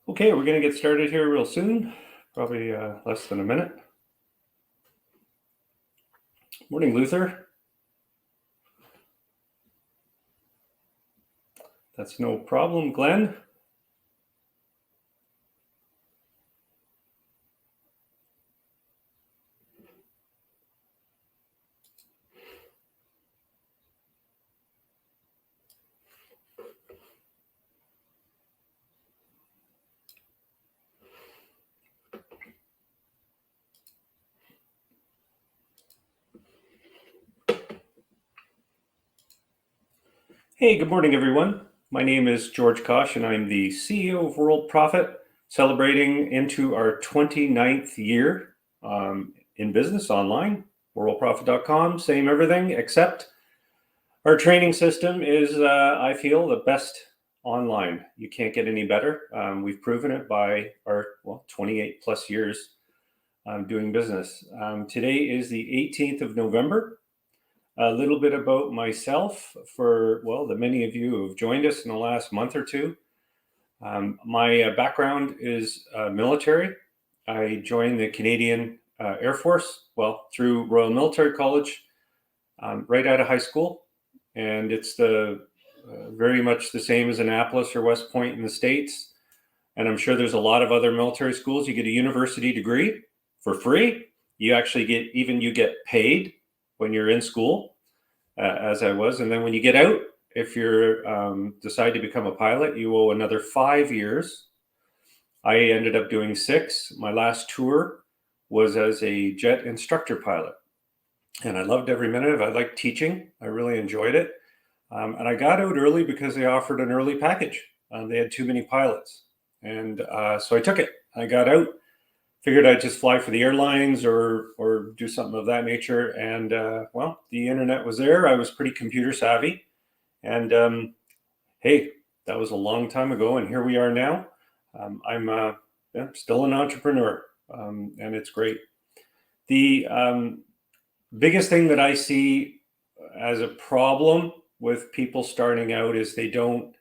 Okay, we're going to get started here real soon, probably less than a minute. Morning, Luther. That's no problem, Glenn. Hey, good morning, everyone. My name is George Kosch, and I'm the CEO of Worldprofit, celebrating into our 29th year in business online. Worldprofit.com, same everything, except our training system is, I feel, the best online. You can't get any better. We've proven it by our 28 plus years doing business. Today is the 18th of November. A little bit about myself for, the many of you who have joined us in the last month or two. My background is military. I joined the Canadian Air Force, through Royal Military College, right out of high school. And it's very much the same as Annapolis or West Point in the States. And I'm sure there's a lot of other military schools. You get a university degree for free. You actually get paid when you're in school, as I was. And then when you get out, if you're decide to become a pilot, you owe another 5 years. I ended up doing 6. My last tour was as a jet instructor pilot. And I loved every minute of it. I liked teaching. I really enjoyed it. And I got out early because they offered an early package. They had too many pilots. And so I took it. I got out, figured I'd just fly for the airlines or do something of that nature. And the internet was there. I was pretty computer savvy. And hey, that was a long time ago. And here we are now. I'm still an entrepreneur, and it's great. The biggest thing that I see as a problem with people starting out is they don't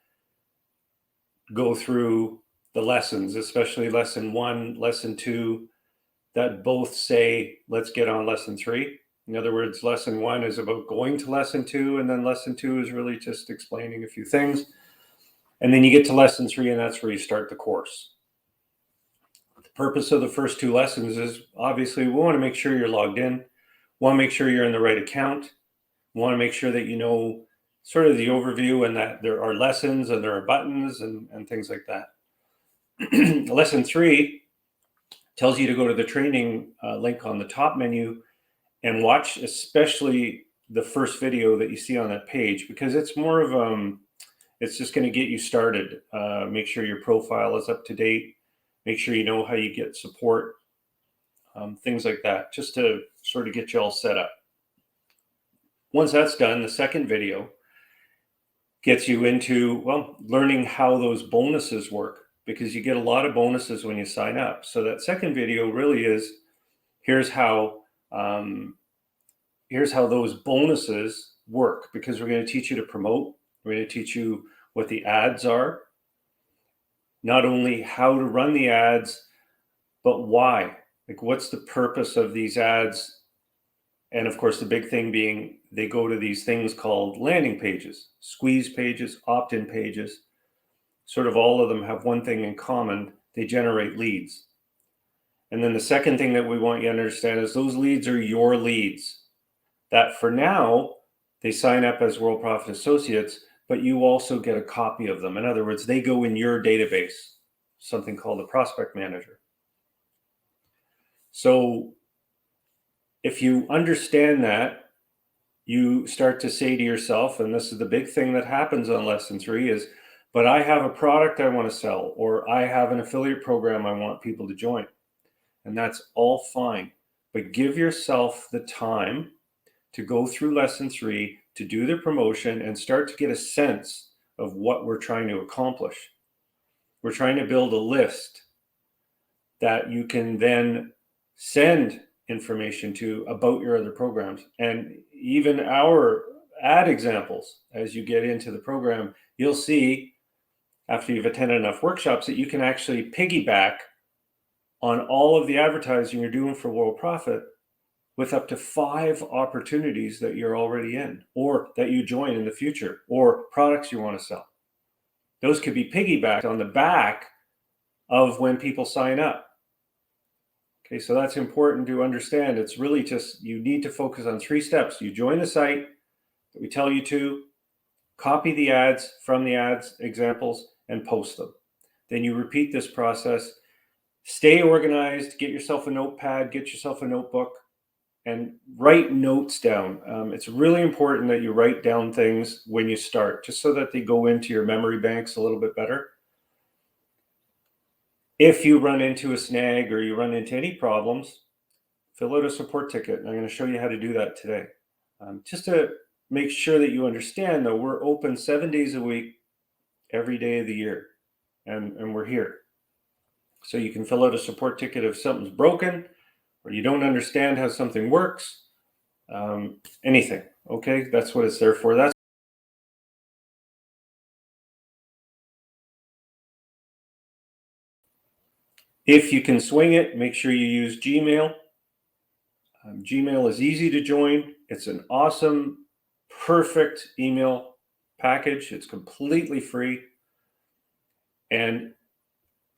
go through the lessons, especially lesson 1, lesson 2, that both say, let's get on lesson 3. In other words, lesson 1 is about going to lesson 2, and then lesson 2 is really just explaining a few things. And then you get to lesson 3, and that's where you start the course. The purpose of the first 2 lessons is, obviously, we want to make sure you're logged in. We want to make sure you're in the right account. We want to make sure that you know sort of the overview and that there are lessons and there are buttons and things like that. Lesson 3 tells you to go to the training link on the top menu and watch especially the first video that you see on that page, because it's more of it's just going to get you started. Make sure your profile is up to date. Make sure you know how you get support, things like that, just to sort of get you all set up. Once that's done, the second video gets you into, learning how those bonuses work, because you get a lot of bonuses when you sign up. So that second video really is, here's how those bonuses work, because we're going to teach you to promote. We're going to teach you what the ads are, not only how to run the ads, but why. Like, what's the purpose of these ads? And of course, the big thing being, they go to these things called landing pages, squeeze pages, opt-in pages. Sort of all of them have one thing in common: they generate leads. And then the second thing that we want you to understand is those leads are your leads. That for now, they sign up as Worldprofit Associates, but you also get a copy of them. In other words, they go in your database, something called a prospect manager. So if you understand that, you start to say to yourself, and this is the big thing that happens on lesson 3 is, but I have a product I want to sell, or I have an affiliate program I want people to join. And that's all fine. But give yourself the time to go through lesson 3, to do the promotion and start to get a sense of what we're trying to accomplish. We're trying to build a list that you can then send information to about your other programs. And even our ad examples, as you get into the program, you'll see after you've attended enough workshops, that you can actually piggyback on all of the advertising you're doing for Worldprofit with up to 5 opportunities that you're already in, or that you join in the future, or products you want to sell. Those could be piggybacked on the back of when people sign up. Okay, so that's important to understand. It's really just, you need to focus on 3 steps. You join the site that we tell you to, copy the ads from the ads examples, and post them. Then you repeat this process. Stay organized, get yourself a notepad, get yourself a notebook, and write notes down. It's really important that you write down things when you start, just so that they go into your memory banks a little bit better. If you run into a snag or you run into any problems, fill out a support ticket. And I'm going to show you how to do that today. Just to make sure that you understand, though, we're open 7 days a week, every day of the year, and we're here. So you can fill out a support ticket if something's broken, or you don't understand how something works, anything. Okay, that's what it's there for. That's if you can swing it, make sure you use Gmail. Gmail is easy to join. It's an awesome, perfect email package. It's completely free, and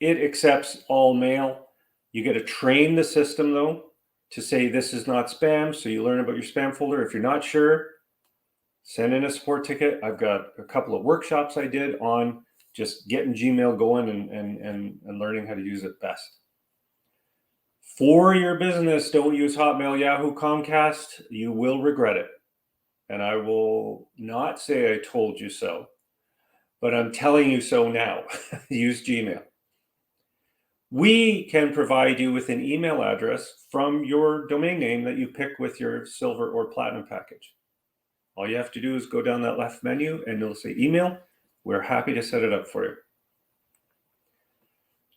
it accepts all mail. You get to train the system, though, to say this is not spam, so you learn about your spam folder. If you're not sure, send in a support ticket. I've got a couple of workshops I did on just getting Gmail going and learning how to use it best. For your business, don't use Hotmail, Yahoo, Comcast. You will regret it. And I will not say I told you so, but I'm telling you so now. Use Gmail. We can provide you with an email address from your domain name that you pick with your silver or platinum package. All you have to do is go down that left menu and it'll say email. We're happy to set it up for you.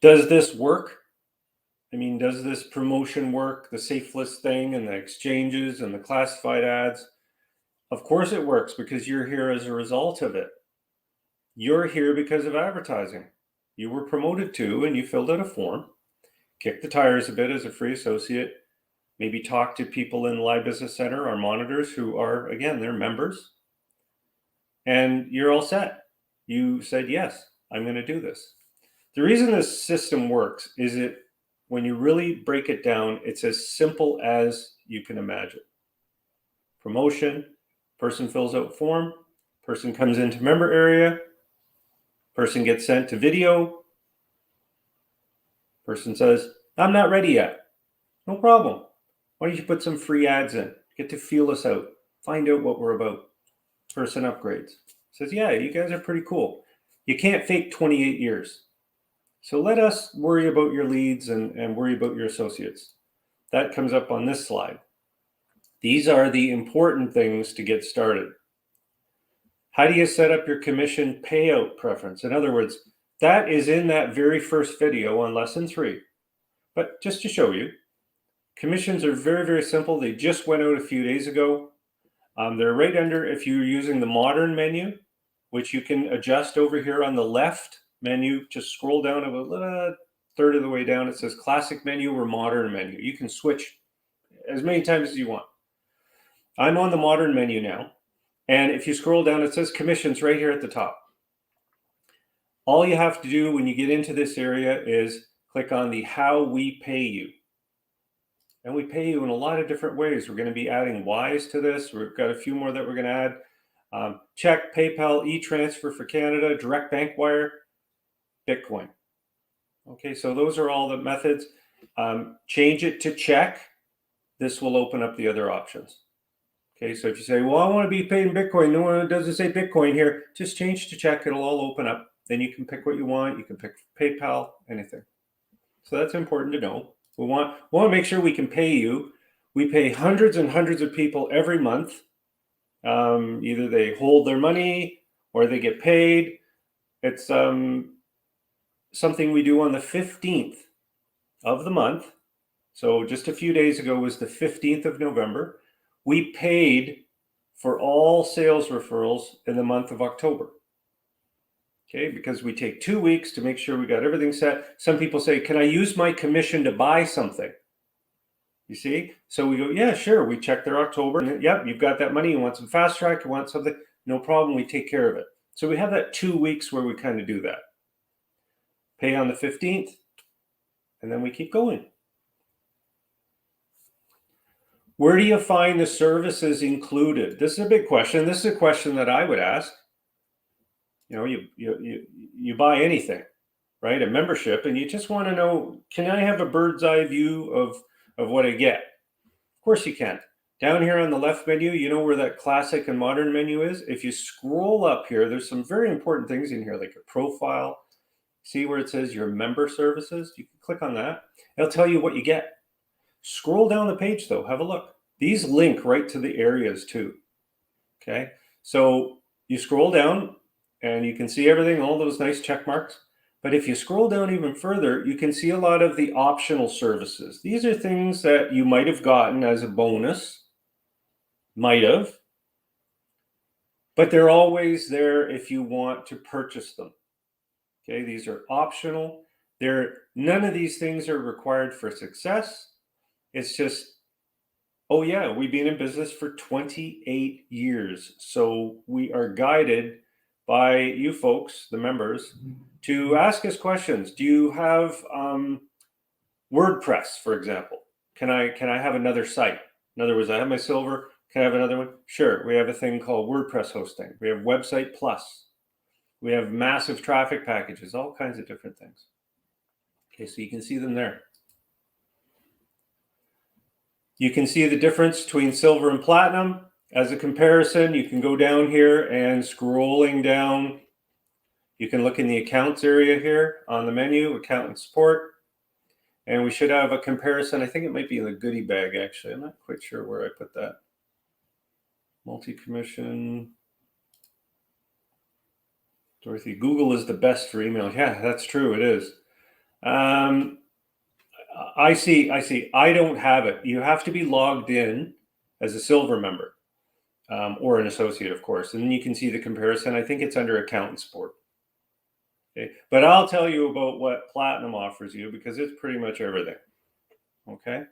Does this work? I mean, does this promotion work? The safe list thing and the exchanges and the classified ads? Of course it works, because you're here as a result of it. You're here because of advertising. You were promoted to, and you filled out a form, kicked the tires a bit as a free associate, maybe talk to people in the Live Business Center, our monitors, who are, again, they're members, and you're all set. You said, yes, I'm going to do this. The reason this system works is when you really break it down, it's as simple as you can imagine. Promotion, person fills out form, person comes into member area, person gets sent to video, person says, I'm not ready yet. No problem. Why don't you put some free ads in? Get to feel us out. Find out what we're about. Person upgrades. Says, yeah, you guys are pretty cool. You can't fake 28 years. So let us worry about your leads and worry about your associates. That comes up on this slide. These are the important things to get started. How do you set up your commission payout preference? In other words, that is in that very first video on lesson 3. But just to show you, commissions are very, very simple. They just went out a few days ago. They're right under, if you're using the modern menu, which you can adjust over here on the left menu, just scroll down about a third of the way down. It says classic menu or modern menu. You can switch as many times as you want. I'm on the modern menu now. And if you scroll down, it says commissions right here at the top. All you have to do when you get into this area is click on the how we pay you. And we pay you in a lot of different ways. We're going to be adding Y's to this. We've got a few more that we're going to add. Check, PayPal, e-transfer for Canada, direct bank wire, Bitcoin. Okay, so those are all the methods. Change it to check. This will open up the other options. Okay, so if you say, well, I want to be paid in Bitcoin. No one doesn't say Bitcoin here. Just change to check. It'll all open up. Then you can pick what you want. You can pick PayPal, anything. So that's important to know. We want to make sure we can pay you. We pay hundreds and hundreds of people every month. Either they hold their money or they get paid. It's something we do on the 15th of the month. So just a few days ago was the 15th of November. We paid for all sales referrals in the month of October. Okay, because we take 2 weeks to make sure we got everything set. Some people say, can I use my commission to buy something? You see? So we go, yeah, sure. We check their October. And yep, you've got that money. You want some fast track, you want something, no problem. We take care of it. So we have that 2 weeks where we kind of do that. Pay on the 15th, and then we keep going. Where do you find the services included? This is a big question. This is a question that I would ask. You know, you buy anything, right? A membership, and you just want to know, can I have a bird's eye view of what I get? Of course you can. Down here on the left menu, you know where that classic and modern menu is? If you scroll up here, there's some very important things in here, like your profile. See where it says your member services? You can click on that. It'll tell you what you get. Scroll down the page though, have a look. These link right to the areas too. Okay, so you scroll down and you can see everything, all those nice check marks. But if you scroll down even further, you can see a lot of the optional services. These are things that you might have gotten as a bonus, might have, but they're always there if you want to purchase them. Okay, these are optional. None of these things are required for success. It's just, oh yeah, we've been in business for 28 years. So we are guided by you folks, the members, to ask us questions. Do you have WordPress, for example? Can I have another site? In other words, I have my silver. Can I have another one? Sure. We have a thing called WordPress hosting. We have Website Plus. We have massive traffic packages, all kinds of different things. Okay, so you can see them there. You can see the difference between silver and platinum. As a comparison, you can go down here and scrolling down, you can look in the accounts area here on the menu, account and support. And we should have a comparison. I think it might be in the goodie bag, actually. I'm not quite sure where I put that. Multi-commission. Dorothy, Google is the best for email. Yeah, that's true. It is. I see. I don't have it. You have to be logged in as a silver member or an associate, of course. And then you can see the comparison. I think it's under account and support. Okay. But I'll tell you about what Platinum offers you because it's pretty much everything. Okay.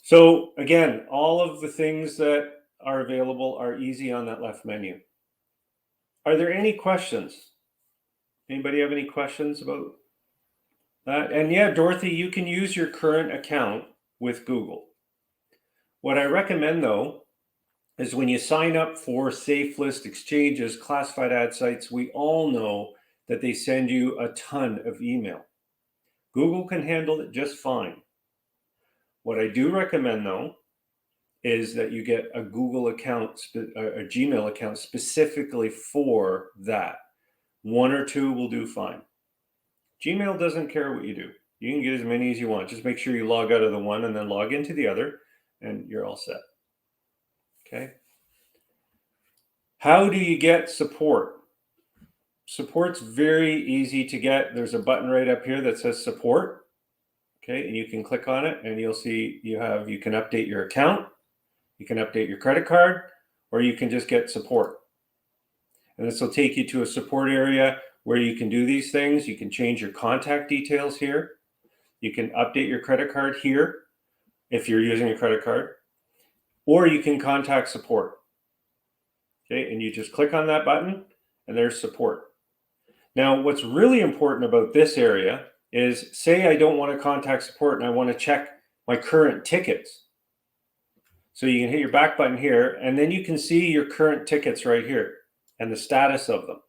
So again, all of the things that are available are easy on that left menu. Are there any questions? Anybody have any questions about that? And yeah, Dorothy, you can use your current account with Google. What I recommend though, is when you sign up for safe list exchanges, classified ad sites, we all know that they send you a ton of email. Google can handle it just fine. What I do recommend though, is that you get a Google account, a Gmail account specifically for that. One or two will do fine. Gmail doesn't care what you do. You can get as many as you want. Just make sure you log out of the one and then log into the other and you're all set. Okay. How do you get support? Support's very easy to get. There's a button right up here that says support. Okay, and you can click on it and you'll see you can update your account, you can update your credit card, or you can just get support. And this will take you to a support area where you can do these things. You can change your contact details here. You can update your credit card here if you're using a credit card, or you can contact support. Okay, and you just click on that button and there's support. Now, what's really important about this area is, say I don't want to contact support and I want to check my current tickets. So you can hit your back button here and then you can see your current tickets right here and the status of them.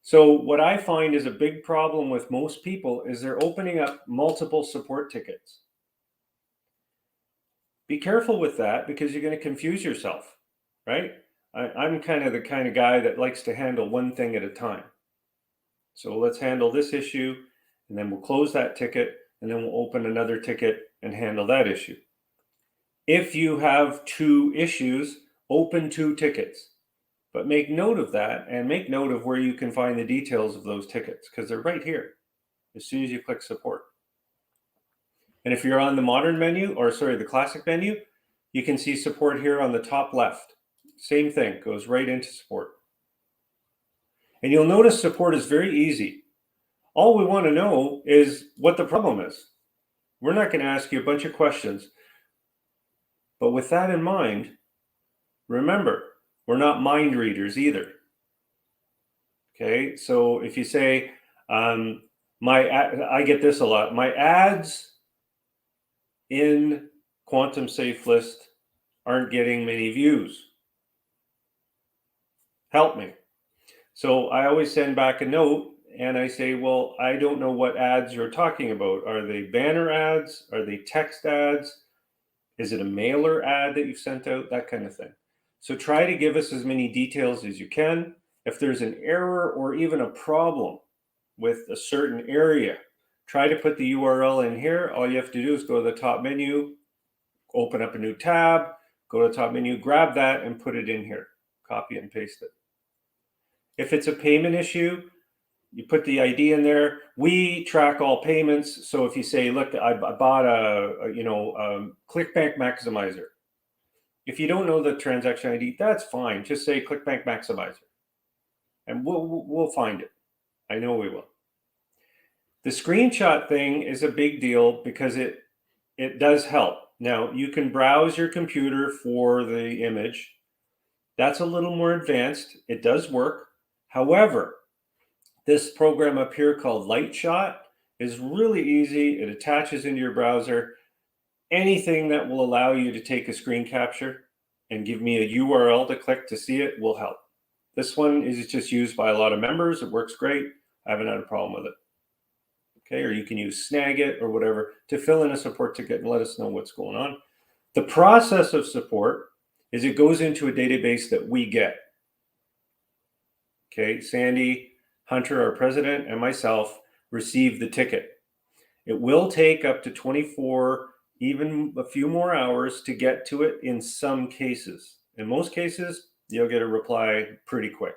So what I find is a big problem with most people is they're opening up multiple support tickets. Be careful with that because you're going to confuse yourself, right? I'm the kind of guy that likes to handle one thing at a time. So let's handle this issue and then we'll close that ticket and then we'll open another ticket and handle that issue. If you have two issues, open two tickets, but make note of that and make note of where you can find the details of those tickets because they're right here as soon as you click support. And if you're on the modern menu, the classic menu, you can see support here on the top left. Same thing, goes right into support. And you'll notice support is very easy. All we want to know is what the problem is. We're not going to ask you a bunch of questions. But with that in mind, remember, we're not mind readers either. Okay, so if you say, I get this a lot, my ads in Quantum Safe List aren't getting many views. Help me. So I always send back a note and I say, well, I don't know what ads you're talking about. Are they banner ads? Are they text ads? Is it a mailer ad that you've sent out? That kind of thing. So try to give us as many details as you can. If there's an error or even a problem with a certain area, try to put the URL in here. All you have to do is go to the top menu, open up a new tab, go to the top menu, grab that and put it in here. Copy and paste it. If it's a payment issue, you put the ID in there. We track all payments. So if you say, look, I bought a ClickBank Maximizer. If you don't know the transaction ID, that's fine. Just say ClickBank Maximizer and we'll find it. I know we will. The screenshot thing is a big deal because it does help. Now you can browse your computer for the image. That's a little more advanced. It does work. However, this program up here called Lightshot is really easy. It attaches into your browser. Anything that will allow you to take a screen capture and give me a URL to click to see it will help. This one is just used by a lot of members. It works great. I haven't had a problem with it. Okay, or you can use Snagit or whatever to fill in a support ticket and let us know what's going on. The process of support is it goes into a database that we get. Okay, Sandy, Hunter, our president, and myself receive the ticket. It will take up to 24, even a few more hours to get to it in some cases. In most cases, you'll get a reply pretty quick.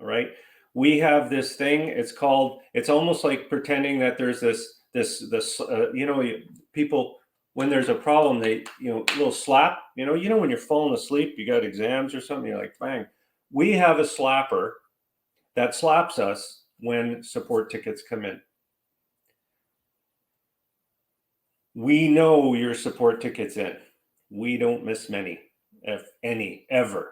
All right. We have this thing. It's almost like pretending that there's this people, when there's a problem, they, little slap, when you're falling asleep, you got exams or something, you're like, bang. We have a slapper that slaps us when support tickets come in. We know your support ticket's in. We don't miss many, if any, ever.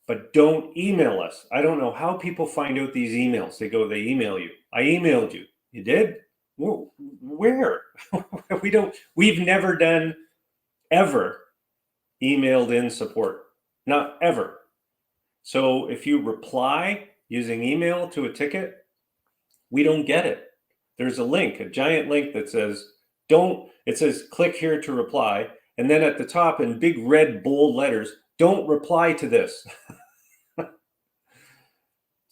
But don't email us. I don't know how people find out these emails. They email you. I emailed you. You did? Where? We've never done ever emailed in support. Not ever. So if you reply using email to a ticket, we don't get it. There's a link, a giant link that says, it says click here to reply. And then at the top in big red bold letters, don't reply to this.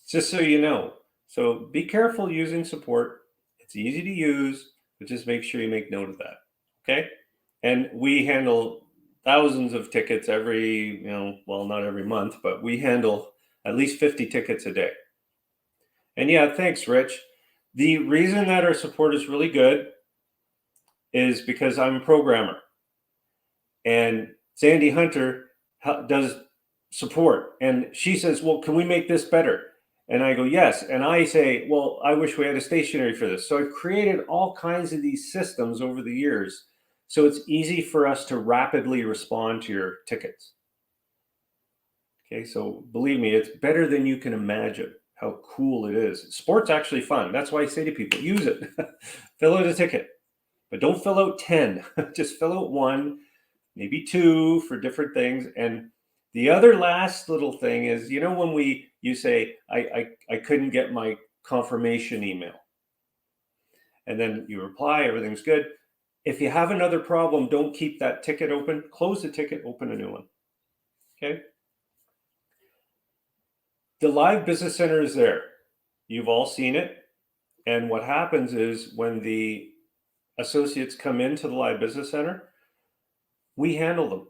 Just so you know. So be careful using support. It's easy to use, but just make sure you make note of that. Okay. And we handle thousands of tickets every, well, not every month, but we handle at least 50 tickets a day. And yeah, thanks, Rich. The reason that our support is really good is because I'm a programmer. And Sandy Hunter does support. And she says, well, can we make this better? And I go, yes. And I say, well, I wish we had a stationery for this. So I've created all kinds of these systems over the years. So it's easy for us to rapidly respond to your tickets. Okay, so believe me, it's better than you can imagine how cool it is. Sport's actually fun. That's why I say to people, use it. Fill out a ticket, but don't fill out 10. Just fill out 1, maybe 2 for different things. And the other last little thing is, when you say, I couldn't get my confirmation email. And then you reply, everything's good. If you have another problem, don't keep that ticket open. Close the ticket, open a new one. Okay. The Live Business Center is there. You've all seen it. And what happens is when the associates come into the Live Business Center, we handle them.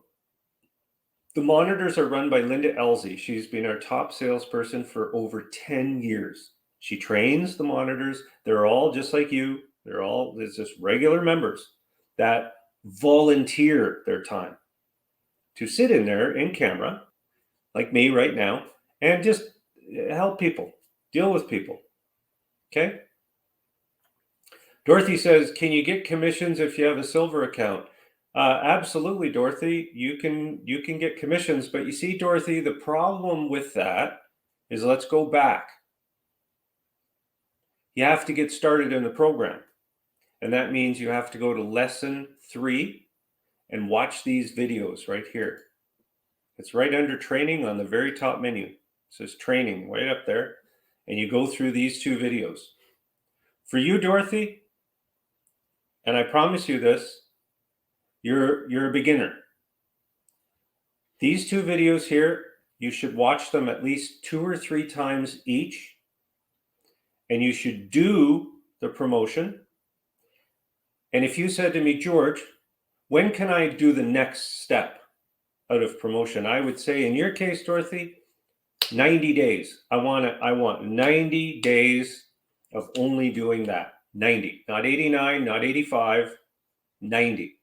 The monitors are run by Linda Elsie. She's been our top salesperson for over 10 years. She trains the monitors. They're all just like you. There's just regular members that volunteer their time to sit in there in camera, like me right now, and just help people. Deal with people. Okay? Dorothy says, can you get commissions if you have a silver account? Absolutely, Dorothy. You can get commissions, but you see, Dorothy, the problem with that is, let's go back. You have to get started in the program. And that means you have to go to lesson 3 and watch these videos right here. It's right under training on the very top menu. It says training right up there. And you go through these 2 videos. For you, Dorothy, and I promise you this, you're a beginner. These 2 videos here, you should watch them at least 2 or 3 times each. And you should do the promotion. And if you said to me, George, when can I do the next step out of promotion? I would say, in your case, Dorothy, 90 days. I want 90 days of only doing that. 90, not 89, not 85, 90.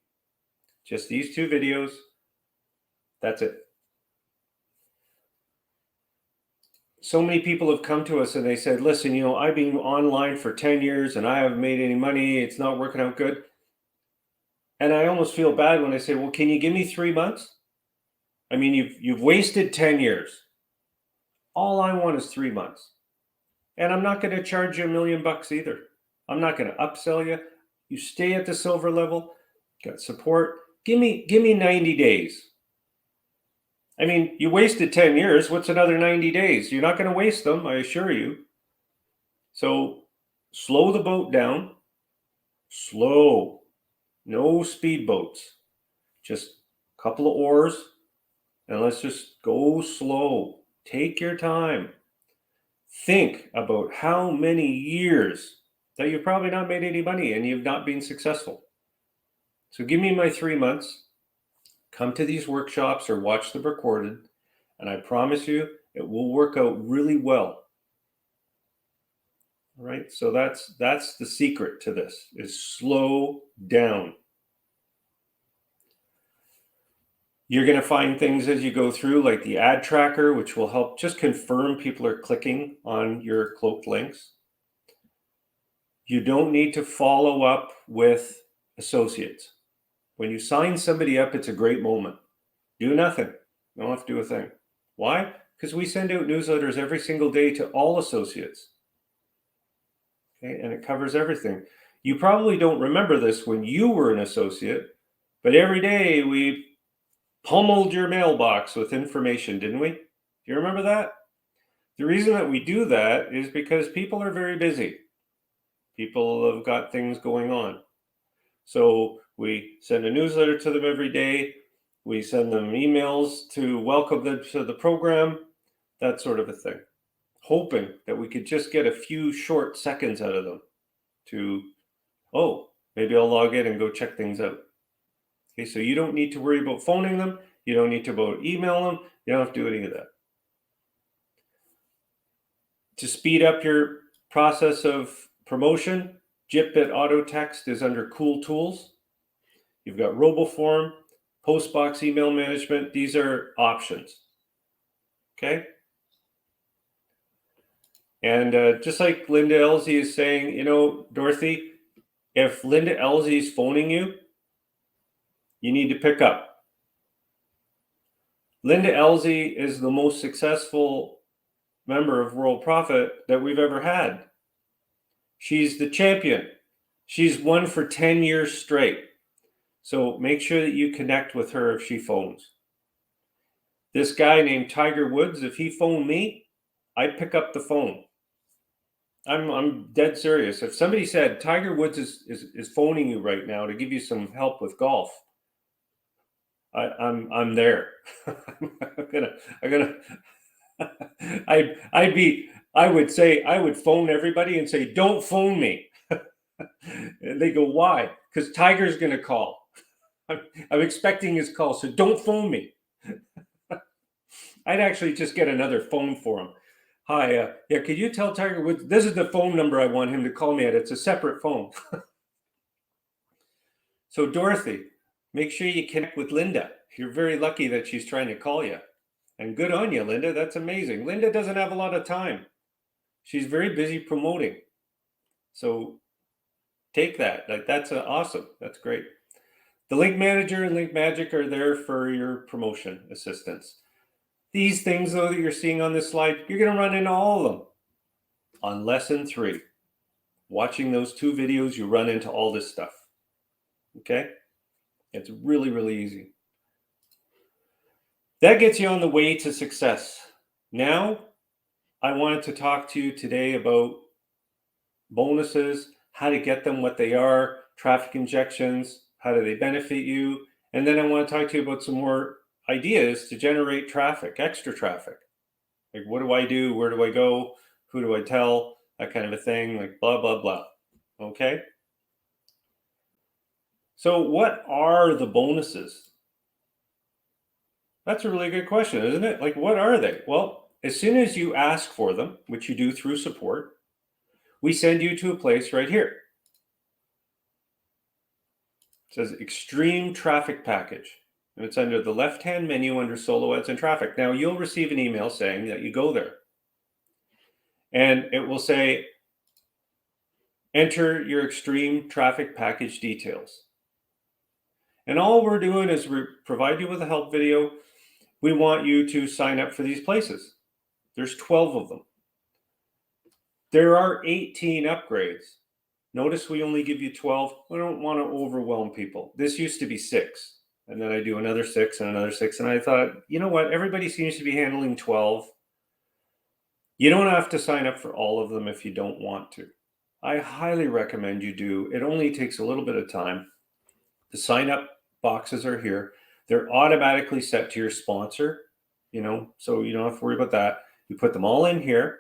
Just these 2 videos. That's it. So many people have come to us and they said, listen, I've been online for 10 years and I haven't made any money. It's not working out good. And I almost feel bad when I say, well, can you give me 3 months? I mean, you've wasted 10 years. All I want is 3 months. And I'm not going to charge you $1 million either. I'm not going to upsell you. You stay at the silver level, got support. Give me 90 days. I mean, you wasted 10 years. What's another 90 days? You're not going to waste them, I assure you. So slow the boat down. Slow. No speedboats. Just a couple of oars. And let's just go slow. Take your time. Think about how many years that you've probably not made any money and you've not been successful. So give me my 3 months. Come to these workshops or watch them recorded, and I promise you it will work out really well. All right, so that's the secret to this, is slow down. You're going to find things as you go through, like the ad tracker, which will help just confirm people are clicking on your cloaked links. You don't need to follow up with associates. When you sign somebody up, it's a great moment. Do nothing. You don't have to do a thing. Why? Because we send out newsletters every single day to all associates. Okay, and it covers everything. You probably don't remember this when you were an associate, but every day we pummeled your mailbox with information, didn't we? Do you remember that? The reason that we do that is because people are very busy. People have got things going on. So we send a newsletter to them every day. We send them emails to welcome them to the program, that sort of a thing. Hoping that we could just get a few short seconds out of them to, oh, maybe I'll log in and go check things out. Okay, so you don't need to worry about phoning them. You don't need to email them. You don't have to do any of that. To speed up your process of promotion, Jitbit Auto Text is under Cool Tools. You've got RoboForm, Postbox email management. These are options. Okay? And just like Linda Elsie is saying, Dorothy, if Linda Elsie is phoning you, you need to pick up. Linda Elsie is the most successful member of Worldprofit that we've ever had. She's the champion. She's won for 10 years straight. So make sure that you connect with her if she phones. This guy named Tiger Woods, if he phoned me, I'd pick up the phone. I'm dead serious. If somebody said Tiger Woods is phoning you right now to give you some help with golf, I'm there. I would phone everybody and say, don't phone me. And they go, why? Because Tiger's going to call. I'm expecting his call, so don't phone me. I'd actually just get another phone for him. Hi, could you tell Tiger Woods, this is the phone number I want him to call me at. It's a separate phone. So Dorothy, make sure you connect with Linda. You're very lucky that she's trying to call you. And good on you, Linda. That's amazing. Linda doesn't have a lot of time. She's very busy promoting. So take that. Like, that's awesome. That's great. The link manager and link magic are there for your promotion assistance. These things, though, that you're seeing on this slide, you're going to run into all of them on lesson 3. Watching those 2 videos, you run into all this stuff. Okay? It's really, really easy. That gets you on the way to success. Now, I wanted to talk to you today about bonuses, how to get them, what they are, traffic injections, how do they benefit you, and then I want to talk to you about some more ideas to generate traffic, extra traffic. Like, what do I do? Where do I go? Who do I tell? That kind of a thing, like blah, blah, blah. Okay? So what are the bonuses? That's a really good question, isn't it? Like, what are they? Well, as soon as you ask for them, which you do through support, we send you to a place right here. It says Extreme Traffic Package. And it's under the left-hand menu under Solo Ads and Traffic. Now, you'll receive an email saying that you go there. And it will say, enter your Extreme Traffic Package details. And all we're doing is we provide you with a help video. We want you to sign up for these places. There's 12 of them. There are 18 upgrades. Notice we only give you 12. We don't want to overwhelm people. This used to be 6. And then I do another 6 and another 6. And I thought, you know what? Everybody seems to be handling 12. You don't have to sign up for all of them if you don't want to. I highly recommend you do. It only takes a little bit of time. The sign up boxes are here. They're automatically set to your sponsor, so you don't have to worry about that. You put them all in here.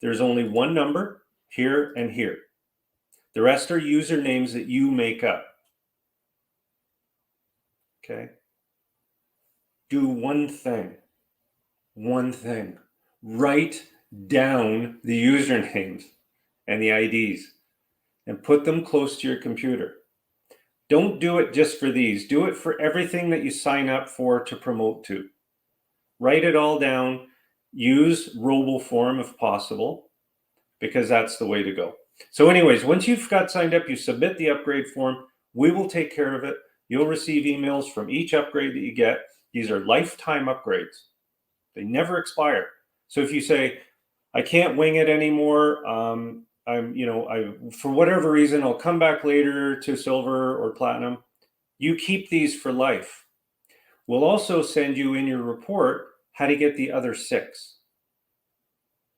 There's only one number here and here. The rest are usernames that you make up. Okay? Do one thing. Write down the usernames and the IDs and put them close to your computer. Don't do it just for these. Do it for everything that you sign up for to promote to. Write it all down. Use RoboForm if possible, because that's the way to go. So anyways, once you've got signed up, you submit the upgrade form. We will take care of it. You'll receive emails from each upgrade that you get. These are lifetime upgrades. They never expire. So if you say, I can't wing it anymore, for whatever reason, I'll come back later to silver or platinum, you keep these for life. We'll also send you in your report how to get the other 6.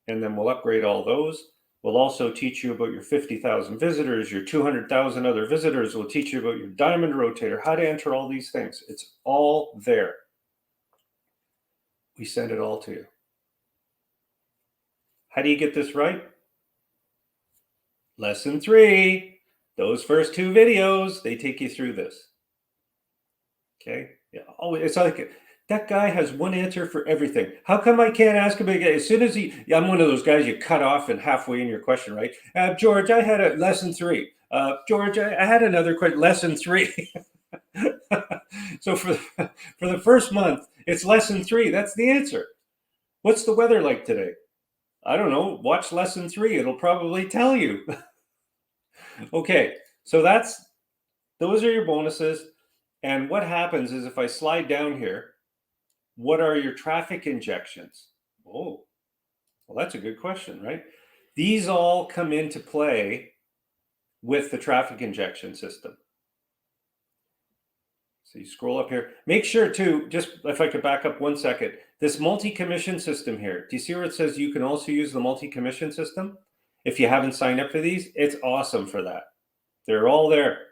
And then we'll upgrade all those. We'll also teach you about your 50,000 visitors, your 200,000 other visitors. We'll teach you about your diamond rotator, how to enter all these things. It's all there. We send it all to you. How do you get this right? Lesson 3, those first 2 videos, they take you through this. Okay? Yeah. Oh, it's like that guy has one answer for everything. How come I can't ask him again? As soon as I'm one of those guys you cut off and halfway in your question, right? George, I had a lesson 3. George, I had another question. Lesson 3. So for the first month, it's lesson 3. That's the answer. What's the weather like today? I don't know. Watch lesson 3. It'll probably tell you. Okay, so those are your bonuses. And what happens is if I slide down here, what are your traffic injections? Oh, well, that's a good question, right? These all come into play with the traffic injection system. So you scroll up here. Make sure to, just if I could back up 1 second, this multi-commission system here, do you see where it says you can also use the multi-commission system? If you haven't signed up for these, it's awesome for that. They're all there.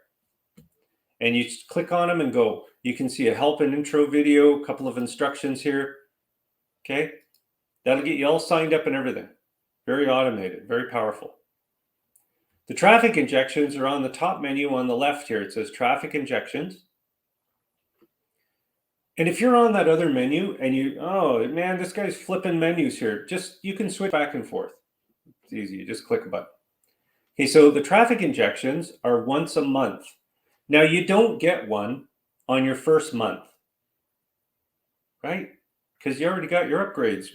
And you just click on them and go. You can see a help and intro video, a couple of instructions here. Okay? That'll get you all signed up and everything. Very automated, very powerful. The traffic injections are on the top menu on the left here. It says traffic injections. And if you're on that other menu and oh man, this guy's flipping menus here. You can switch back and forth. It's easy, you just click a button. Okay, so the traffic injections are once a month. Now you don't get one on your first month, right? because you already got your upgrades.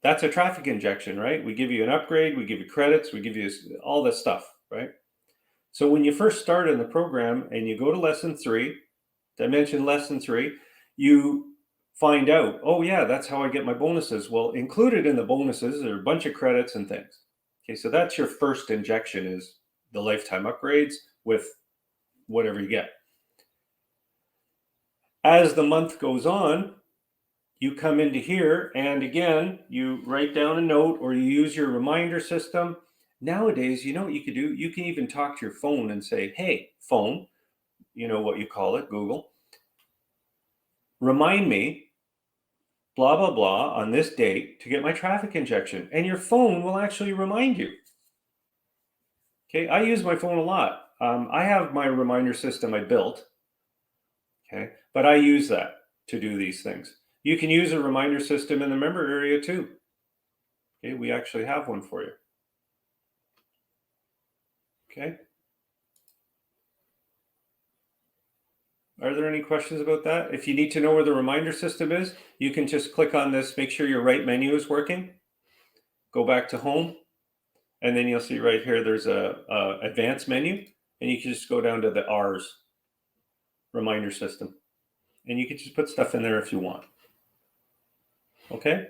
That's a traffic injection, right? We give you an upgrade, we give you credits, we give you all this stuff, right? So when you first start in the program and you go to lesson 3, dimension lesson 3, you find out, oh yeah, that's how I get my bonuses. Well, included in the bonuses are a bunch of credits and things. Okay, so that's your first injection, is the lifetime upgrades with whatever you get. As the month goes on, you come into here and again, you write down a note or you use your reminder system. Nowadays, you know what you could do? You can even talk to your phone and say, hey, phone, you know what you call it, Google, remind me, blah, blah, blah, on this date to get my traffic injection. And your phone will actually remind you. Okay, I use my phone a lot. I have my reminder system I built, okay, but I use that to do these things. You can use a reminder system in the member area too. Okay, we actually have one for you. Okay. Are there any questions about that? If you need to know where the reminder system is, you can just click on this, make sure your right menu is working. Go back to home, and then you'll see right here there's a advanced menu, and you can just go down to the R's, reminder system. And you can just put stuff in there if you want. Okay?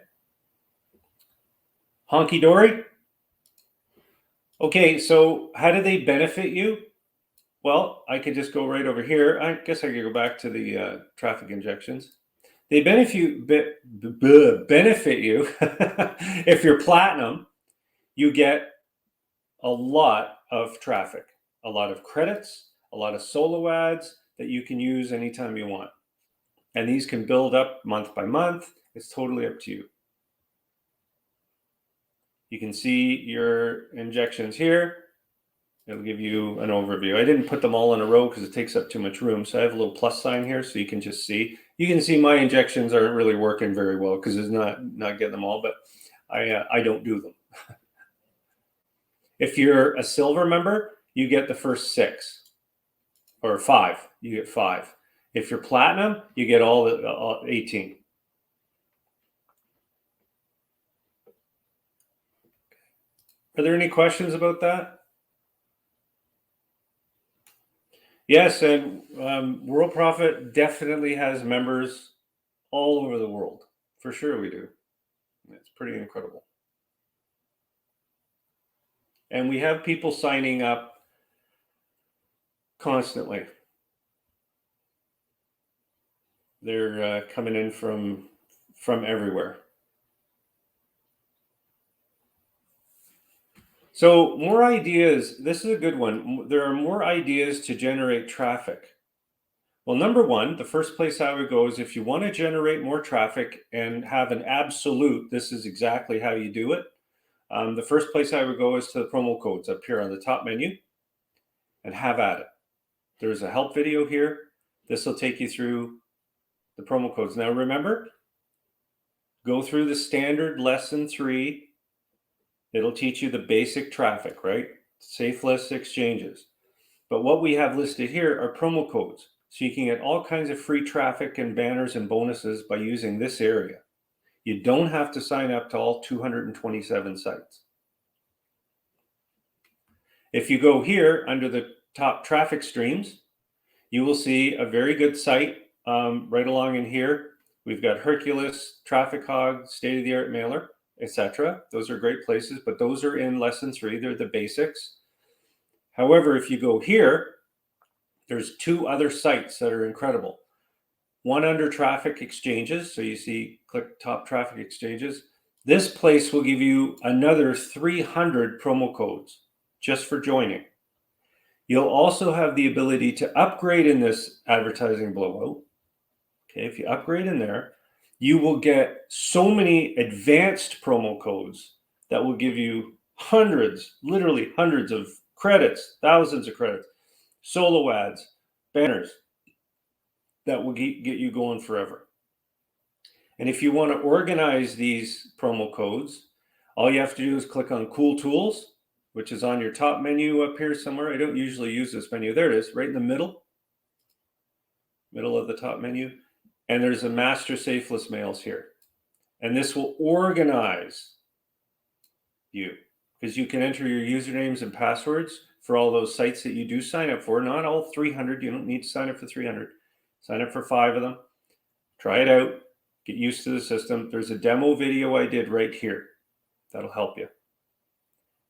Honky dory? Okay, so how do they benefit you? Well, I could just go right over here. I guess I could go back to the traffic injections. They benefit you if you're platinum. You get a lot of traffic, a lot of credits, a lot of solo ads that you can use anytime you want. And these can build up month by month. It's totally up to you. You can see your injections here. It'll give you an overview. I didn't put them all in a row because it takes up too much room. So I have a little plus sign here so you can just see. You can see my injections aren't really working very well because it's not getting them all, but I don't do them. If you're a silver member, you get the first 6 or 5. You get 5. If you're platinum, you get all 18. Are there any questions about that? Yes, and Worldprofit definitely has members all over the world. For sure we do. It's pretty incredible. And we have people signing up constantly. They're coming in from everywhere. So more ideas. This is a good one. There are more ideas to generate traffic. Well, number one, the first place I would go is if you want to generate more traffic and have an absolute, this is exactly how you do it. The first place I would go is to the promo codes up here on the top menu and have at it. There's a help video here. This will take you through the promo codes. Now remember, go through the standard lesson 3. It'll teach you the basic traffic, right? Safe list exchanges. But what we have listed here are promo codes. So you can get all kinds of free traffic and banners and bonuses by using this area. You don't have to sign up to all 227 sites. If you go here under the top traffic streams, you will see a very good site right along in here. We've got Hercules, Traffic Hog, State-of-the-Art Mailer, etc. Those are great places, but those are in lesson 3. They're the basics. However, if you go here, there's 2 other sites that are incredible. One under traffic exchanges. So you see, click top traffic exchanges. This place will give you another 300 promo codes just for joining. You'll also have the ability to upgrade in this advertising blowout. Okay, if you upgrade in there, you will get so many advanced promo codes that will give you hundreds, literally hundreds of credits, thousands of credits, solo ads, banners that will get you going forever. And if you want to organize these promo codes, all you have to do is click on Cool Tools, which is on your top menu up here somewhere. I don't usually use this menu. There it is, right in the middle of the top menu. And there's a master safe list mails here. And this will organize you, because you can enter your usernames and passwords for all those sites that you do sign up for. Not all 300. You don't need to sign up for 300. Sign up for 5 of them. Try it out. Get used to the system. There's a demo video I did right here. That'll help you.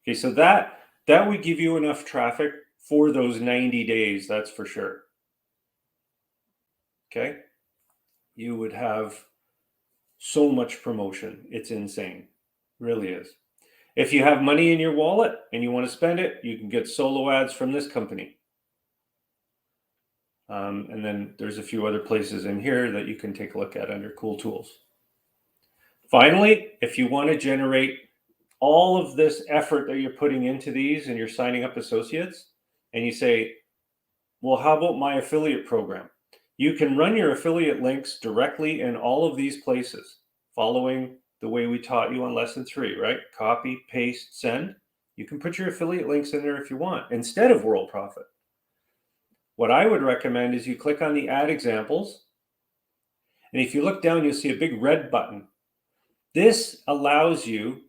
Okay, so that would give you enough traffic for those 90 days, that's for sure. Okay? You would have so much promotion. It's insane. It really is. If you have money in your wallet and you want to spend it, you can get solo ads from this company. And then there's a few other places in here that you can take a look at under cool tools. Finally, if you want to generate all of this effort that you're putting into these and you're signing up associates, and you say, well, how about my affiliate program? You can run your affiliate links directly in all of these places, following the way we taught you on lesson 3, right? Copy, paste, send. You can put your affiliate links in there if you want, instead of Worldprofit. What I would recommend is you click on the add examples, and if you look down, you'll see a big red button. This allows you,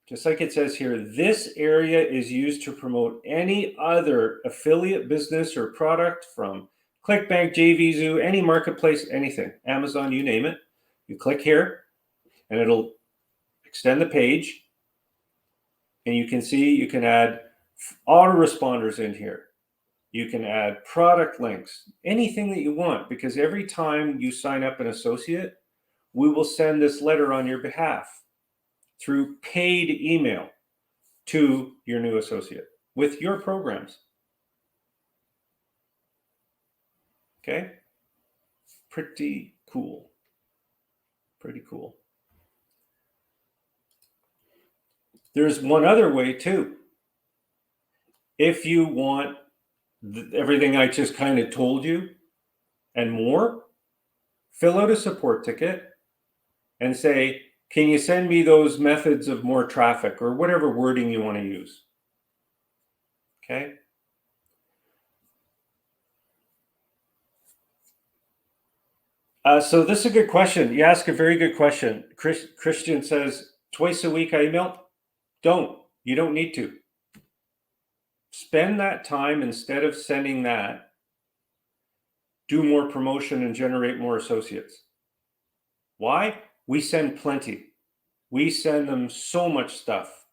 just like it says here, this area is used to promote any other affiliate business or product from ClickBank, JVZoo, any marketplace, anything, Amazon, you name it. You click here and it'll extend the page, and you can see you can add autoresponders in here. You can add product links, anything that you want, because every time you sign up an associate, we will send this letter on your behalf through paid email to your new associate with your programs. Okay? Pretty cool. Pretty cool. There's one other way too. If you want everything I just kind of told you and more, fill out a support ticket and say, can you send me those methods of more traffic, or whatever wording you want to use? Okay. So this is a good question. You ask a very good question. Christian says, twice a week I email. You don't need to. Spend that time, instead of sending that, do more promotion and generate more associates. Why? We send plenty. We send them so much stuff.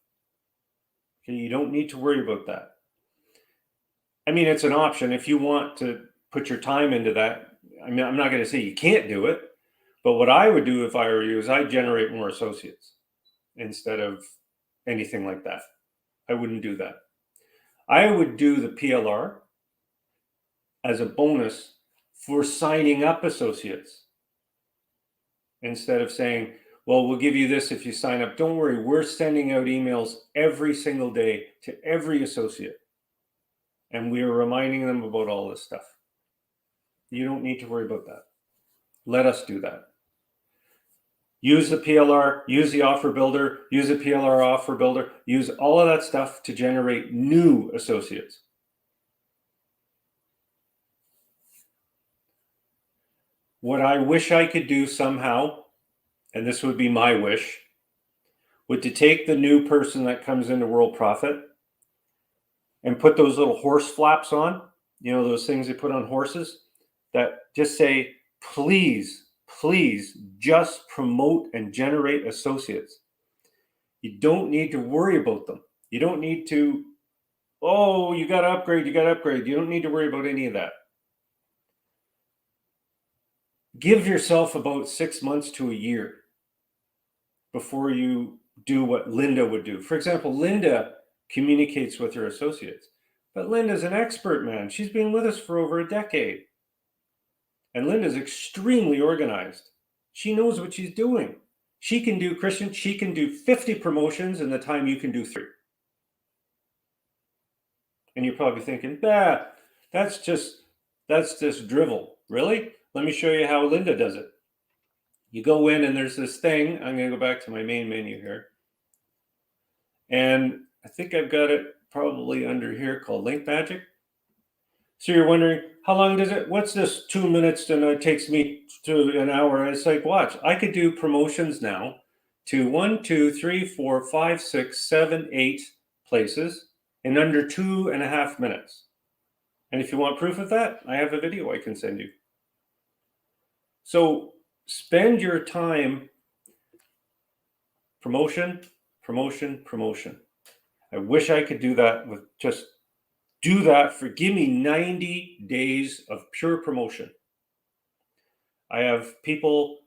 Okay, you don't need to worry about that. I mean, it's an option if you want to put your time into that. I mean, I'm not going to say you can't do it, but what I would do if I were you is I'd generate more associates instead of anything like that. I wouldn't do that. I would do the PLR as a bonus for signing up associates, instead of saying, well, we'll give you this if you sign up. Don't worry, we're sending out emails every single day to every associate, and we are reminding them about all this stuff. You don't need to worry about that. Let us do that. Use the PLR, use the offer builder, use the PLR offer builder, use all of that stuff to generate new associates. What I wish I could do somehow, and this would be my wish, would to take the new person that comes into Worldprofit and put those little horse flaps on, you know, those things they put on horses that just say, please just promote and generate associates. You don't need to worry about them. You don't need to, oh, you got to upgrade. You don't need to worry about any of that. Give yourself about 6 months to a year before you do what Linda would do. For example, Linda communicates with her associates, but Linda's an expert, man. She's been with us for over a decade. And Linda's extremely organized. She knows what she's doing. She can do, Christian, she can do 50 promotions in the time you can do 3. And you're probably thinking, that's just drivel. Really? Let me show you how Linda does it. You go in and there's this thing. I'm going to go back to my main menu here. And I think I've got it probably under here called Link Magic. So you're wondering, how long does it, what's this 2 minutes and it takes me to an hour? And it's like, watch, I could do promotions now to 1, 2, 3, 4, 5, 6, 7, 8 places in under 2.5 minutes. And if you want proof of that, I have a video I can send you. So spend your time promotion, promotion, promotion. I wish I could do that with just do that for give me 90 days of pure promotion. I have people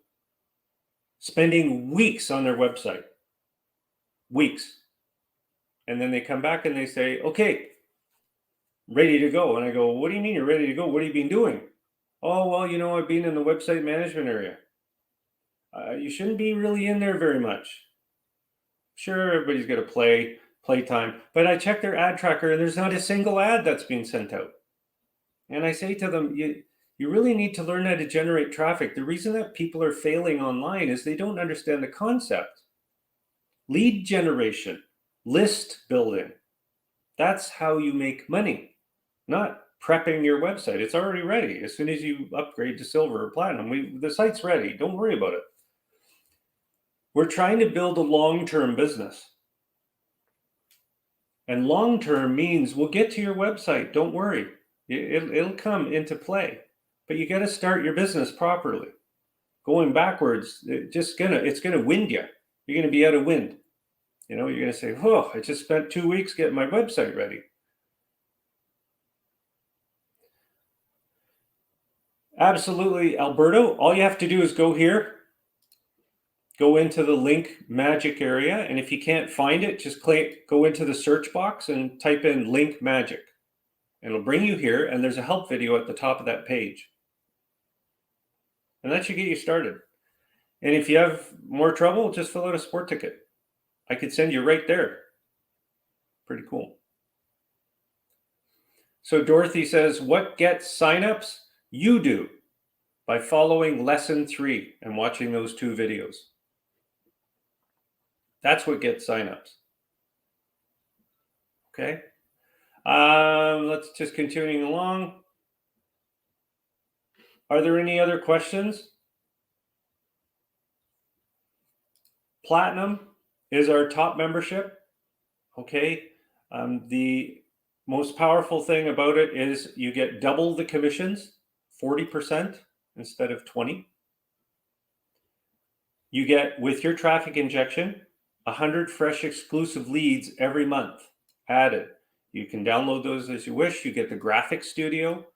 spending weeks on their website, weeks. And then they come back and they say, okay, ready to go. And I go, what do you mean you're ready to go? What have you been doing? Oh, well, you know, I've been in the website management area. You shouldn't be really in there very much. Sure, everybody's got to play time. But I check their ad tracker and there's not a single ad that's being sent out. And I say to them, you really need to learn how to generate traffic. The reason that people are failing online is they don't understand the concept. Lead generation, list building. That's how you make money, not prepping your website. It's already ready. As soon as you upgrade to silver or platinum, the site's ready. Don't worry about it. We're trying to build a long-term business. And long-term means we'll get to your website. Don't worry. It'll come into play. But you got to start your business properly. Going backwards, it's gonna wind you. You're gonna be out of wind. You know, you're gonna say, "Oh, I just spent 2 weeks getting my website ready." Absolutely, Alberto. All you have to do is go here, go into the link magic area, and if you can't find it, just go into the search box and type in link magic. It'll bring you here, and there's a help video at the top of that page. And that should get you started. And if you have more trouble, just fill out a sport ticket. I could send you right there. Pretty cool. So Dorothy says, what gets signups? You do by following lesson 3 and watching those 2 videos. That's what gets signups. Okay. Let's just continuing along. Are there any other questions? Platinum is our top membership. Okay. The most powerful thing about it is you get double the commissions, 40% instead of 20. You get, with your traffic injection, 100 fresh exclusive leads every month added. You can download those as you wish. You get the graphic studio,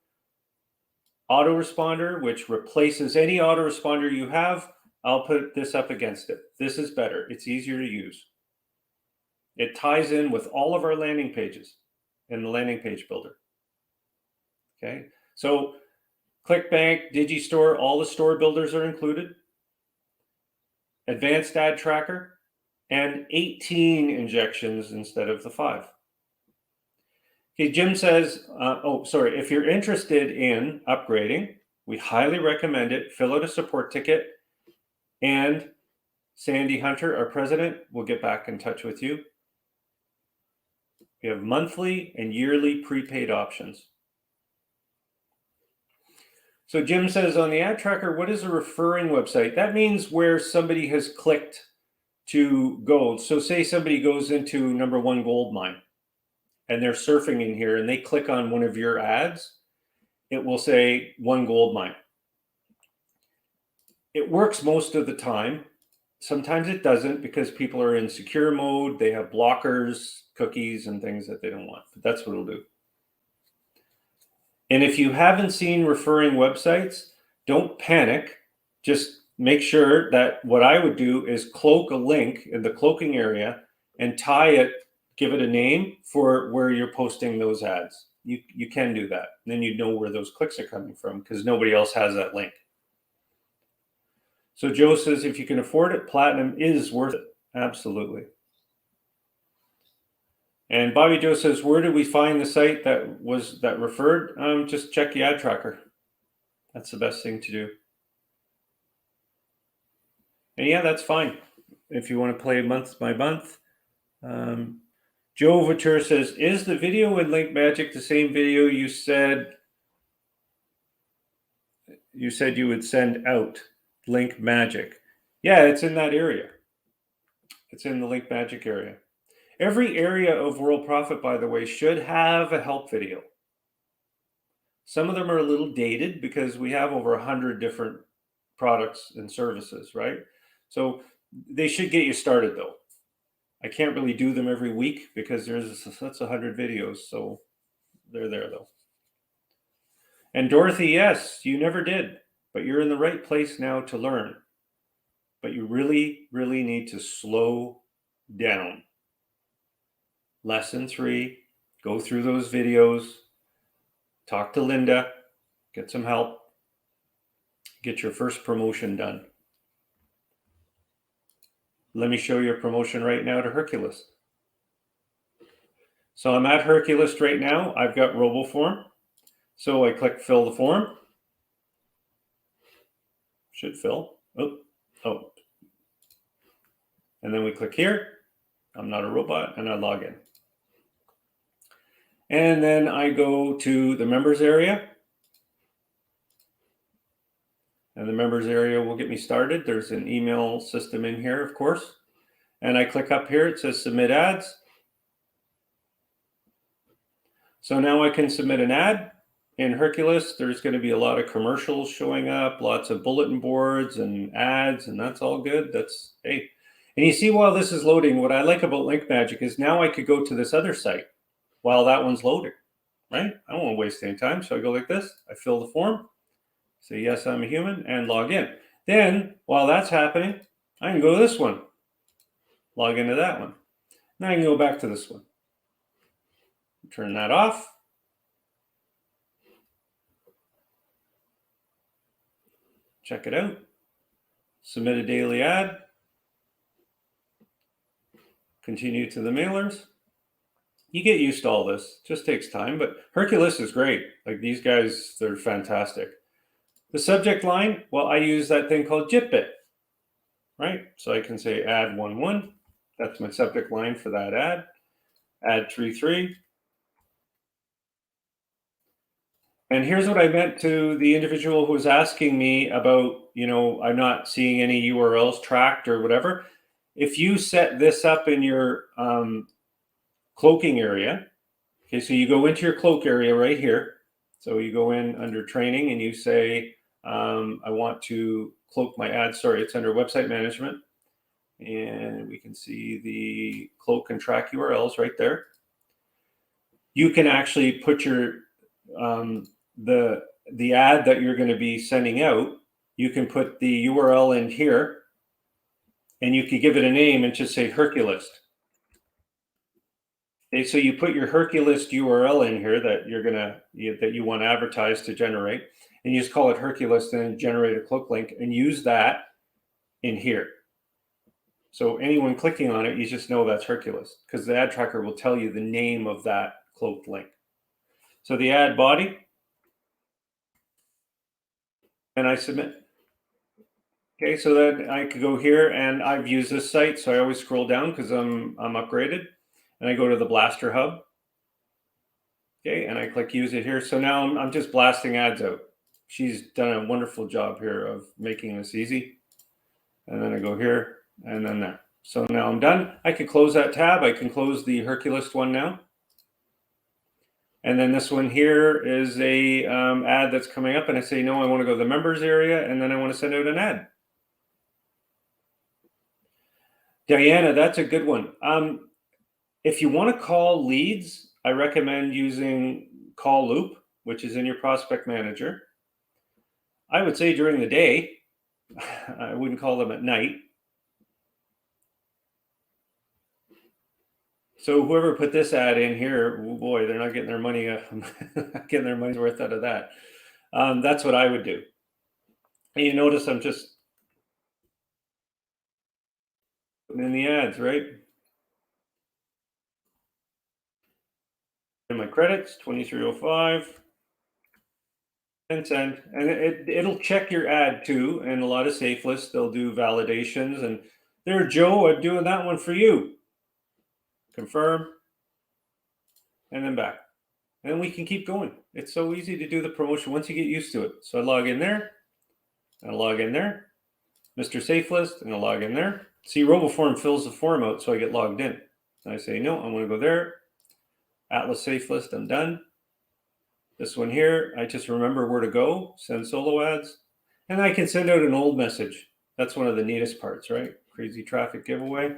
autoresponder, which replaces any autoresponder you have. I'll put this up against it. This is better. It's easier to use. It ties in with all of our landing pages in the landing page builder. Okay, so ClickBank, Digistore, all the store builders are included. Advanced ad tracker, and 18 injections instead of the 5. Okay, Jim says, if you're interested in upgrading, we highly recommend it. Fill out a support ticket, and Sandy Hunter, our president, will get back in touch with you. We have monthly and yearly prepaid options. So Jim says, on the ad tracker, what is a referring website? That means where somebody has clicked to go. So say somebody goes into number 1 gold mine and they're surfing in here and they click on one of your ads, it will say 1 gold mine. It works most of the time. Sometimes it doesn't because people are in secure mode. They have blockers, cookies, and things that they don't want. But that's what it'll do. And if you haven't seen referring websites, don't panic. Just make sure that what I would do is cloak a link in the cloaking area and tie it, give it a name for where you're posting those ads. You can do that. And then you know where those clicks are coming from because nobody else has that link. So Joe says, if you can afford it, Platinum is worth it. Absolutely. And Bobby Joe says, where do we find the site that referred? Just check the ad tracker. That's the best thing to do. And yeah, that's fine. If you want to play month by month. Joe Vature says, is the video in Link Magic the same video you said you would send out? Link Magic. Yeah, it's in that area. It's in the Link Magic area. Every area of Worldprofit, by the way, should have a help video. Some of them are a little dated because we have over 100 different products and services, right? So they should get you started though. I can't really do them every week because that's 100 videos. So they're there though. And Dorothy, yes, you never did, but you're in the right place now to learn. But you really, really need to slow down. Lesson 3, go through those videos, talk to Linda, get some help, get your first promotion done. Let me show you a promotion right now to Hercules. So I'm at Hercules right now. I've got RoboForm. So I click fill the form. Should fill. Oh. And then we click here. I'm not a robot, and I log in. And then I go to the members area. And the members area will get me started. There's an email system in here, of course. And I click up here. It says submit ads. So now I can submit an ad. In Hercules, there's going to be a lot of commercials showing up, lots of bulletin boards and ads, and that's all good. That's, hey. And you see while this is loading, what I like about Link Magic is now I could go to this other site while that one's loading, right? I don't want to waste any time. So I go like this. I fill the form, say, yes, I'm a human, and log in. Then, while that's happening, I can go to this one, log into that one. Now I can go back to this one. Turn that off. Check it out. Submit a daily ad. Continue to the mailers. You get used to all this. It just takes time, but Hercules is great. Like these guys, they're fantastic. The subject line, well, I use that thing called JitBit, right? So I can say ad 11. That's my subject line for that ad. Ad 33. And here's what I meant to the individual who was asking me about, I'm not seeing any URLs tracked or whatever. If you set this up in your cloaking area, okay, so you go into your cloak area right here. So you go in under training and you say, I want to cloak my ads. Sorry, it's under website management. And we can see the cloak and track URLs right there. You can actually put your the ad that you're going to be sending out. You can put the URL in here, and you could give it a name and just say Hercules. Okay, so you put your Hercules URL in here that you want to advertise to generate, and you just call it Hercules, and generate a cloak link, and use that in here. So anyone clicking on it, you just know that's Hercules because the ad tracker will tell you the name of that cloaked link. So the ad body, and I submit. Okay, so then I could go here, and I've used this site, so I always scroll down because I'm upgraded, and I go to the Blaster Hub. Okay, and I click use it here. So now I'm just blasting ads out. She's done a wonderful job here of making this easy. And then I go here, and then there. So now I'm done. I can close that tab. I can close the Hercules one now. And then this one here is a ad that's coming up, and I say, no, I want to go to the members area, and then I want to send out an ad. Diana, that's a good one. If you want to call leads, I recommend using Call Loop, which is in your prospect manager. I would say during the day. I wouldn't call them at night. So whoever put this ad in here, oh boy, they're not getting their money, getting their money's worth out of that. That's what I would do. And you notice I'm just putting in the ads, right? And my credits, 2305. And send. And it'll check your ad too. And a lot of safe lists, they'll do validations. And there, Joe, I'm doing that one for you. Confirm. And then back. And we can keep going. It's so easy to do the promotion once you get used to it. So I log in there. And I log in there. Mr. Safe List. And I log in there. See, RoboForm fills the form out, so I get logged in. And I say, no, I want to go there. Atlas Safe List, I'm done. This one here, I just remember where to go, send solo ads, and I can send out an old message. That's one of the neatest parts, right? Crazy traffic giveaway.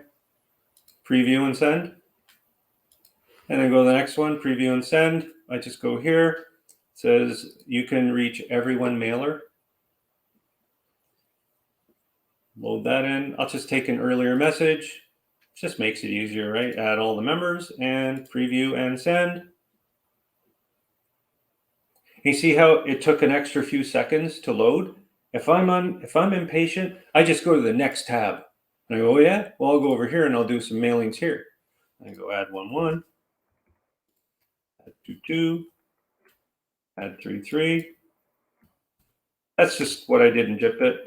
Preview and send. And then go to the next one, preview and send. I just go here. It says you can reach everyone mailer. Load that in. I'll just take an earlier message. Just makes it easier, right? Add all the members and preview and send. You see how it took an extra few seconds to load? If I'm impatient, I just go to the next tab. And I go, oh yeah, well, I'll go over here and I'll do some mailings here. I go add 1-1, add 2-2, add 3-3. That's just what I did in JitBit.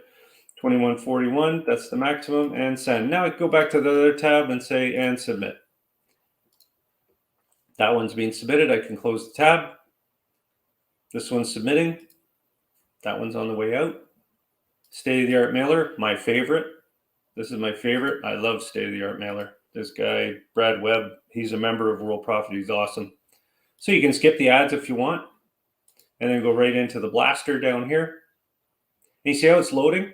2141, that's the maximum, and send. Now I go back to the other tab and say, and submit. That one's being submitted. I can close the tab. This one's submitting. That one's on the way out. State-of-the-art mailer, my favorite. This is my favorite. I love state-of-the-art mailer. This guy, Brad Webb, he's a member of Worldprofit. He's awesome. So you can skip the ads if you want, and then go right into the blaster down here. And you see how it's loading?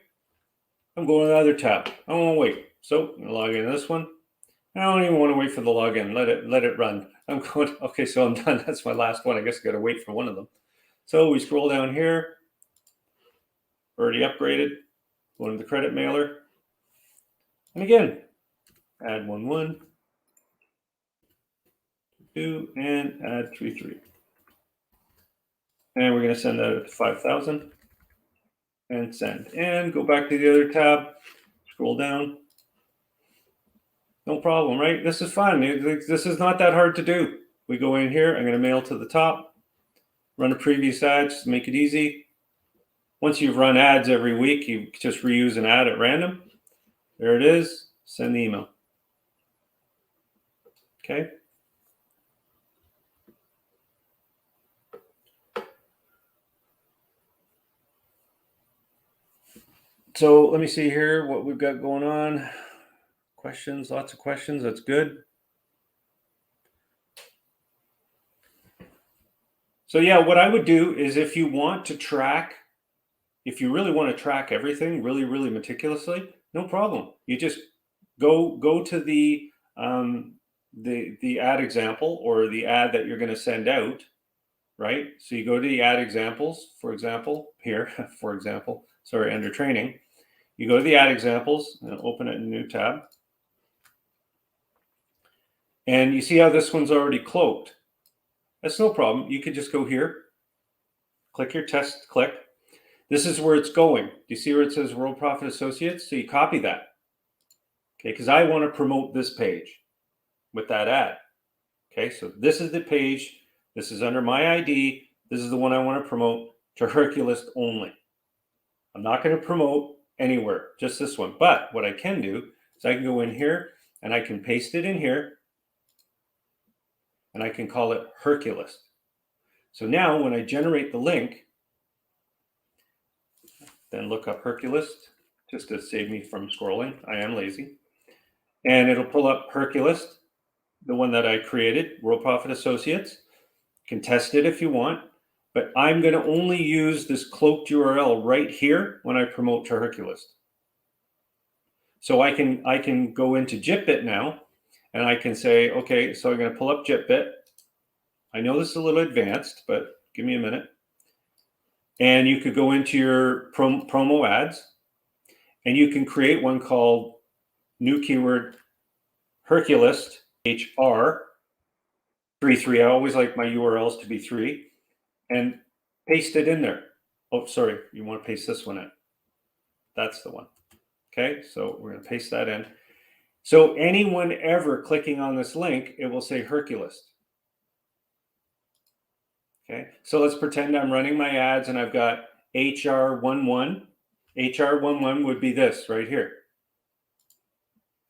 I'm going to the other tab. I don't want to wait. So I'm going to log into this one. I don't even want to wait for the login. Let it run. I'm going, okay, so I'm done. That's my last one. I guess I got to wait for one of them. So we scroll down here. Already upgraded. Go to the credit mailer. And again, add 1-1, 2, and add 3-3. And we're going to send that to 5,000 and send. And go back to the other tab. Scroll down. No problem, right? This is fun. This is not that hard to do. We go in here. I'm going to mail to the top. Run a previous ad just to make it easy. Once you've run ads every week, you just reuse an ad at random. There it is. Send the email. Okay. So let me see here what we've got going on. Questions, lots of questions. That's good. So yeah, what I would do is if you want to track, if you really want to track everything really, really meticulously, no problem. You just go to the ad example or the ad that you're going to send out, right? So you go to the ad examples, for example, here, for example, sorry, under training. You go to the ad examples and open it in a new tab. And you see how this one's already cloaked. That's no problem. You could just go here, click your test, click. This is where it's going. Do you see where it says Worldprofit Associates? So you copy that. Okay, because I want to promote this page with that ad. Okay, so this is the page. This is under my ID. This is the one I want to promote to Herculist only. I'm not going to promote anywhere, just this one. But what I can do is I can go in here and I can paste it in here and I can call it Herculist. So now when I generate the link, then look up Herculist just to save me from scrolling. I am lazy. And it'll pull up Herculist, the one that I created, Worldprofit Associates. You can test it if you want, but I'm going to only use this cloaked URL right here when I promote to Herculist. So I can go into JitBit now, and I can say, okay, so I'm going to pull up JitBit. I know this is a little advanced, but give me a minute. And you could go into your promo ads, and you can create one called new keyword Herculist, HR, 3. I always like my URLs to be 3, and paste it in there. Oh, sorry, you want to paste this one in. That's the one. Okay, so we're going to paste that in. So anyone ever clicking on this link, it will say Herculist. Okay, so let's pretend I'm running my ads and I've got HR11. HR11 would be this right here.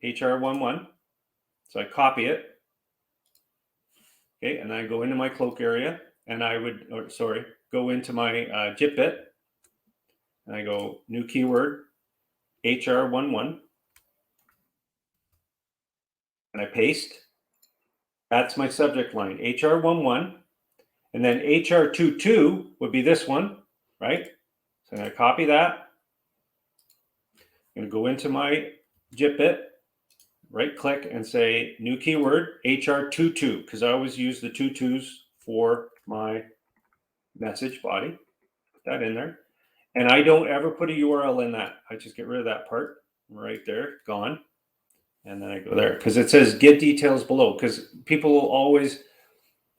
HR11. So I copy it. Okay, and I go into my cloak area and I would, go into my JitBit and I go new keyword HR11. and I paste. That's my subject line, HR11. And then HR22 would be this one, right? So I'm going to copy that. I'm going to go into my JIT, right click and say new keyword, HR22, because I always use the 22s for my message body. Put that in there. And I don't ever put a URL in that. I just get rid of that part right there, gone. And then I go there because it says get details below, because people will always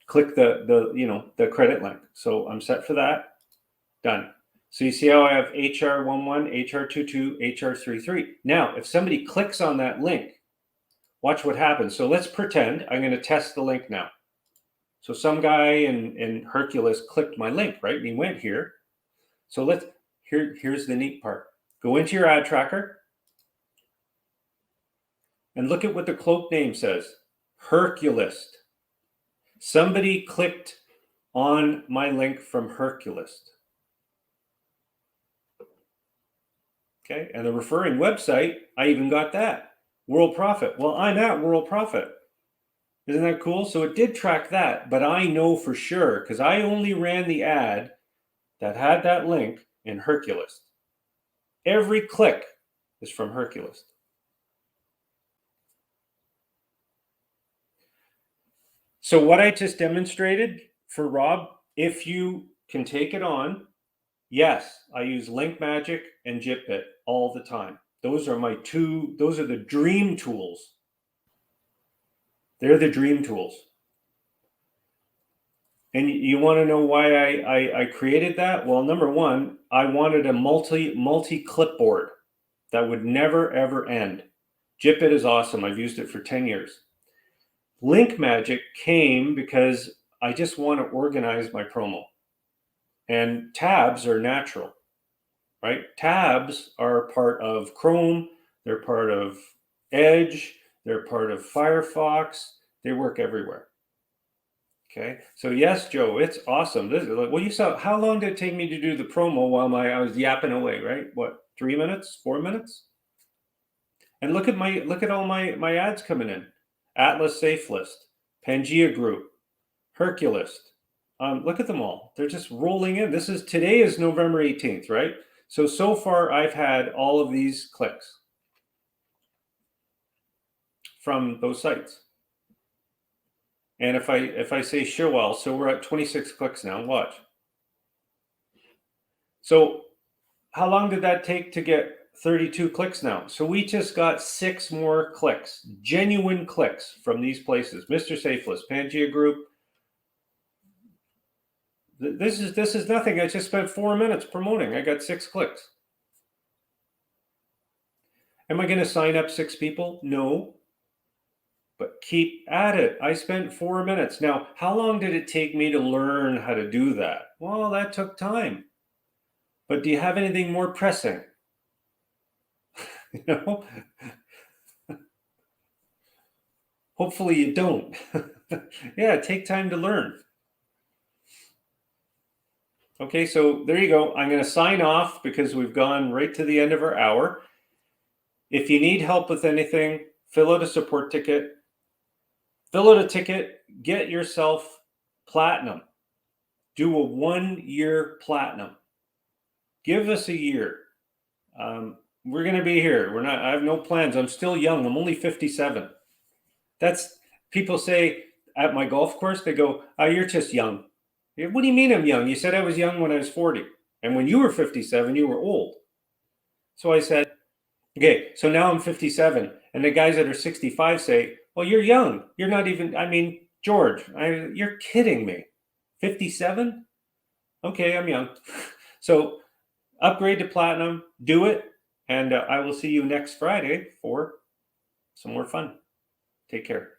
click the credit link. So I'm set for that. Done. So you see how I have HR11, HR22, HR33. Now, if somebody clicks on that link, watch what happens. So let's pretend I'm going to test the link now. So some guy in Hercules clicked my link, right? And he went here. So here's the neat part. Go into your ad tracker and look at what the cloak name says. Hercules. Somebody clicked on my link from Hercules. Okay, and the referring website, I even got that. Worldprofit. Well, I'm at Worldprofit. Isn't that cool? So it did track that, but I know for sure because I only ran the ad that had that link in Hercules. Every click is from Hercules. So what I just demonstrated for Rob, if you can take it on, yes, I use Link Magic and JIT all the time. Those are those are the dream tools. They're the dream tools. And you want to know why I created that? Well, number one, I wanted a multi clipboard that would never ever end. JIT is awesome. I've used it for 10 years. Link Magic came because I just want to organize my promo. And tabs are natural, right? Tabs are part of Chrome. They're part of Edge. They're part of Firefox. They work everywhere. Okay. So yes, Joe, it's awesome. This is like, well, you saw how long did it take me to do the promo while I was yapping away, right? What, 3 minutes, 4 minutes? And look at all my ads coming in. Atlas Safe List, Pangea Group, Hercules. Look at them all. They're just rolling in. Today is November 18th, right? So far I've had all of these clicks from those sites. And if I say show all, so we're at 26 clicks now. Watch. So how long did that take to get 32 clicks now? So we just got 6 more clicks, genuine clicks from these places. Mr. Safeless, Pangea Group. This is nothing. I just spent 4 minutes promoting. I got 6 clicks. Am I going to sign up 6 people? No. But keep at it. I spent 4 minutes. Now, how long did it take me to learn how to do that? Well, that took time. But do you have anything more pressing? You know? Hopefully you don't. Yeah, take time to learn. Okay, so there you go. I'm going to sign off because we've gone right to the end of our hour. If you need help with anything, fill out a support ticket. Fill out a ticket. Get yourself platinum. Do a 1-year platinum. Give us a year. We're going to be here. I have no plans. I'm still young. I'm only 57. People say at my golf course, they go, "Oh, you're just young." What do you mean I'm young? You said I was young when I was 40. And when you were 57, you were old. So I said, okay, so now I'm 57. And the guys that are 65 say, well, you're young. You're not even, George, you're kidding me. 57? Okay, I'm young. So upgrade to platinum, do it. And I will see you next Friday for some more fun. Take care.